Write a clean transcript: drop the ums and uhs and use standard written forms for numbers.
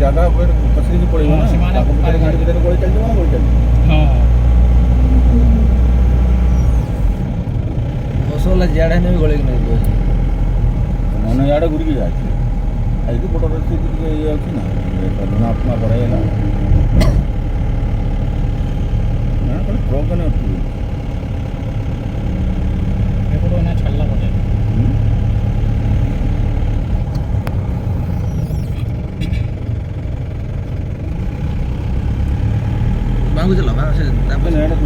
ଜାଗା ଉପରେ ପଶିକି ପଳେଇବ ନା, ତାଙ୍କ ଭିତରେ ଗାଡ଼ି ଭିତରେ ଗଳି ଚାଲିଯିବ ନା ଗଳି ଚାଲିଯିବ। ବସଲା ଜିଆଡ଼େ ହେଲେ ବି ଗଳିକି ନେଇଯିବ। ମାନେ ଇଆଡ଼େ ଘୁରିକି ଯାଉଛି ଏଇଠି ବଡ଼ ରାସ୍ତା ଟିକେ ଇଏ ଅଛି ନା ଧନାତ୍ମା ବଢ଼େଇଲା ନା ଖାଲି ଟ୍ରକ୍ ମାନେ ଅଟକି ଏପଟୁ ନା ଛାଡ଼ିଲା ବୋଧେ। ଭାଙ୍ଗୁଥିଲ ସେ ତାପରେ ଇଆଡ଼େ